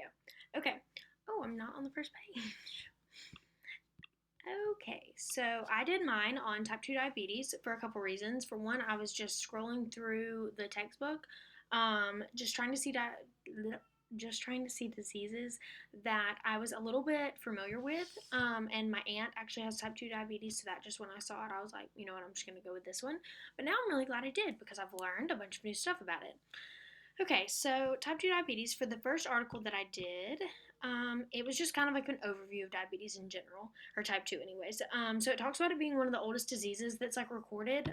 go. Okay. Oh, I'm not on the first page. Okay, so I did mine on type 2 diabetes for a couple reasons. For one, I was just scrolling through the textbook, just trying to see just trying to see diseases that I was a little bit familiar with. And my aunt actually has type 2 diabetes, so that just when I saw it, I was like, you know what, I'm just going to go with this one. But now I'm really glad I did because I've learned a bunch of new stuff about it. Okay, so type 2 diabetes, for the first article that I did, it was just kind of like an overview of diabetes in general, or type 2, anyways. So it talks about it being one of the oldest diseases that's like recorded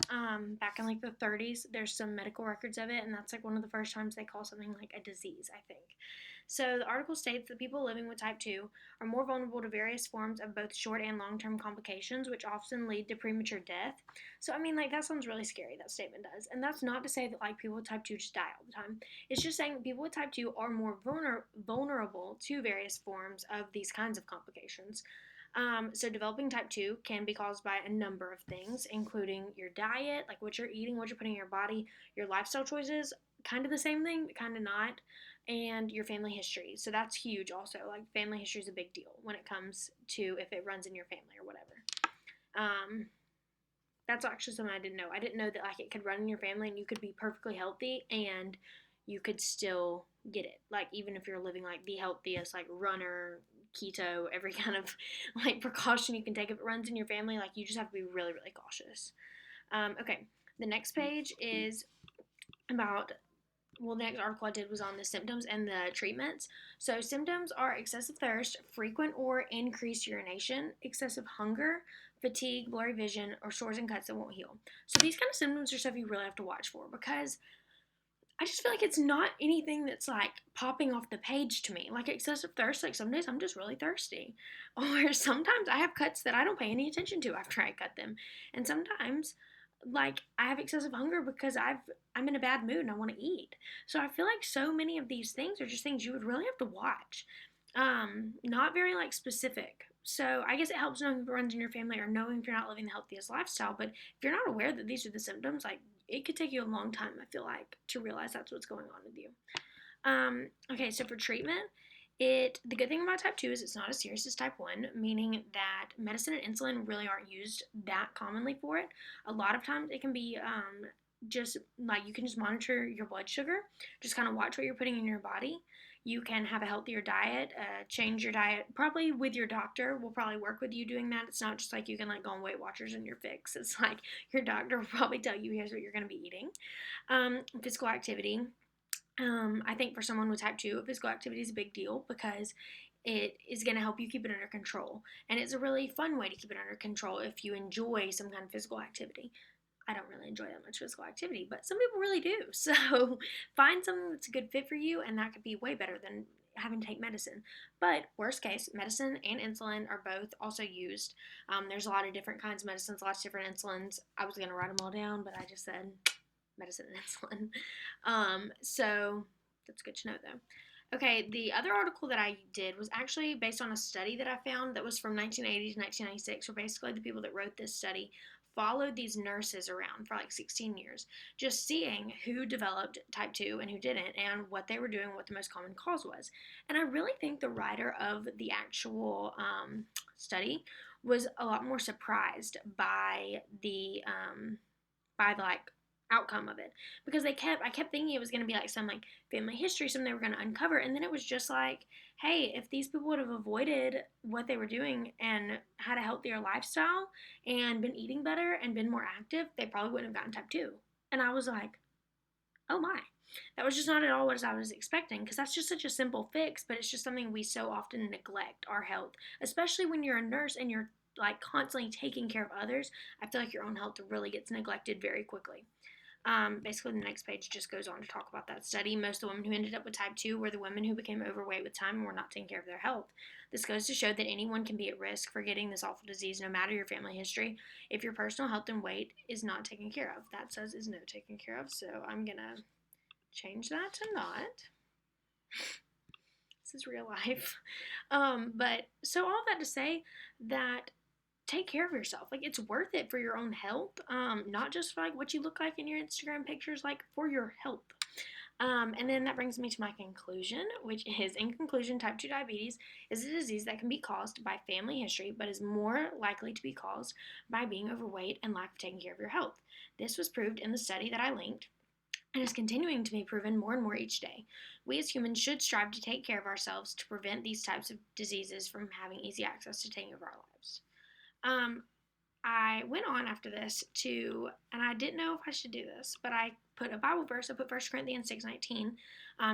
back in like the 30s. There's some medical records of it, and that's like one of the first times they call something like a disease, I think. So the article states that people living with type 2 are more vulnerable to various forms of both short and long term complications, which often lead to premature death. So, I mean, like, that sounds really scary, that statement does. And that's not to say that, like, people with type 2 just die all the time. It's just saying that people with type 2 are more vulnerable to various forms of these kinds of complications. So, developing type 2 can be caused by a number of things, including your diet, like what you're eating, what you're putting in your body, your lifestyle choices, kind of the same thing, but kind of not, and your family history. So, that's huge also. Like, family history is a big deal when it comes to if it runs in your family or whatever. Um, that's actually something I didn't know. I didn't know that like it could run in your family and you could be perfectly healthy and you could still get it. Like even if you're living like the healthiest, like runner, keto, every kind of like precaution you can take if it runs in your family, like you just have to be really, really cautious. Okay, the next page is about the next article I did was on the symptoms and the treatments. So, symptoms are excessive thirst, frequent or increased urination, excessive hunger, fatigue, blurry vision, or sores and cuts that won't heal. So, these kind of symptoms are stuff you really have to watch for because I just feel like it's not anything that's like popping off the page to me. Like excessive thirst, like some days I'm just really thirsty. Or sometimes I have cuts that I don't pay any attention to after I cut them. And sometimes like I have excessive hunger because I'm in a bad mood and I want to eat. So I feel like so many of these things are just things you would really have to watch. Not very like specific. So I guess it helps knowing if it runs in your family or knowing if you're not living the healthiest lifestyle. But if you're not aware that these are the symptoms, like it could take you a long time, I feel like, to realize that's what's going on with you. Okay, so for treatment, the good thing about type 2 is it's not as serious as type 1, meaning that medicine and insulin really aren't used that commonly for it. A lot of times it can be just like you can just monitor your blood sugar, just kind of watch what you're putting in your body. You can have a healthier diet, change your diet, probably with your doctor will probably work with you doing that. It's not just like you can like go on Weight Watchers and you're fixed. It's like your doctor will probably tell you here's what you're going to be eating. Physical activity. I think for someone with type 2, physical activity is a big deal because it is going to help you keep it under control. And it's a really fun way to keep it under control if you enjoy some kind of physical activity. I don't really enjoy that much physical activity, but some people really do. So find something that's a good fit for you, and that could be way better than having to take medicine. But worst case, medicine and insulin are both also used. There's a lot of different kinds of medicines, lots of different insulins. I was going to write them all down, but I just said medicine and insulin. So that's good to know though. Okay, the other article that I did was actually based on a study that I found that was from 1980 to 1996, where basically the people that wrote this study followed these nurses around for like 16 years, just seeing who developed type 2 and who didn't, and what they were doing, what the most common cause was. And I really think the writer of the actual study was a lot more surprised by the like outcome of it because I kept thinking it was going to be like some like family history, something they were going to uncover, and then it was just like, hey, if these people would have avoided what they were doing and had a healthier lifestyle and been eating better and been more active, they probably wouldn't have gotten type 2. And I was like, oh my, that was just not at all what I was expecting, because that's just such a simple fix, but it's just something we so often neglect, our health, especially when you're a nurse and you're like constantly taking care of others. I feel like your own health really gets neglected very quickly. Basically, the next page just goes on to talk about that study. Most of the women who ended up with type 2 were the women who became overweight with time and were not taking care of their health. This goes to show that anyone can be at risk for getting this awful disease, no matter your family history, if your personal health and weight is not taken care of. That says is no taken care of, so I'm going to change that to not. This is real life. But so all that to say that take care of yourself. Like it's worth it for your own health. Not just for like what you look like in your Instagram pictures, like for your health. And then that brings me to my conclusion, which is, in conclusion, type 2 diabetes is a disease that can be caused by family history, but is more likely to be caused by being overweight and lack of taking care of your health. This was proved in the study that I linked and is continuing to be proven more and more each day. We as humans should strive to take care of ourselves to prevent these types of diseases from having easy access to taking over our lives. Um, I went on after this to, and I didn't know if I should do this, but I put a Bible verse. I put 1 Corinthians 6:19.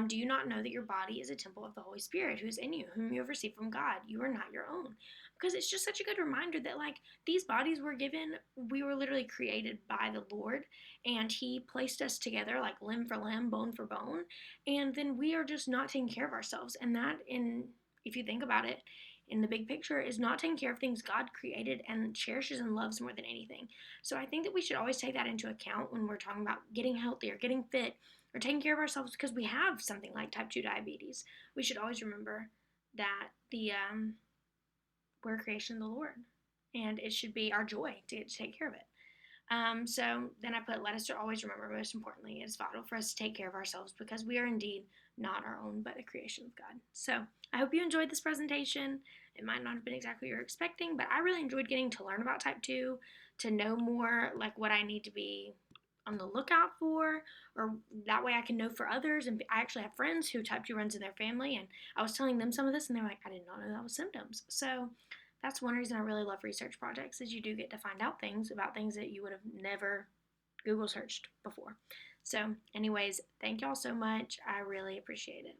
Do you not know that your body is a temple of the Holy Spirit who is in you, whom you have received from God? You are not your own. Because it's just such a good reminder that, like, these bodies were given, we were literally created by the Lord, and He placed us together, like limb for limb, bone for bone, and then we are just not taking care of ourselves. And that, if you think about it, in the big picture, is not taking care of things God created and cherishes and loves more than anything. So I think that we should always take that into account when we're talking about getting healthy or getting fit or taking care of ourselves because we have something like type 2 diabetes. We should always remember that we're a creation of the Lord, and it should be our joy to get to take care of it. So then I put, let us always remember, most importantly, it's vital for us to take care of ourselves because we are indeed not our own, but a creation of God. So I hope you enjoyed this presentation. It might not have been exactly what you're expecting, but I really enjoyed getting to learn about type 2, to know more, like what I need to be on the lookout for, or that way I can know for others. And I actually have friends who type 2 runs in their family, and I was telling them some of this, and they were like, I did not know that was symptoms. So that's one reason I really love research projects, is you do get to find out things about things that you would have never Google searched before. So anyways, thank y'all so much. I really appreciate it.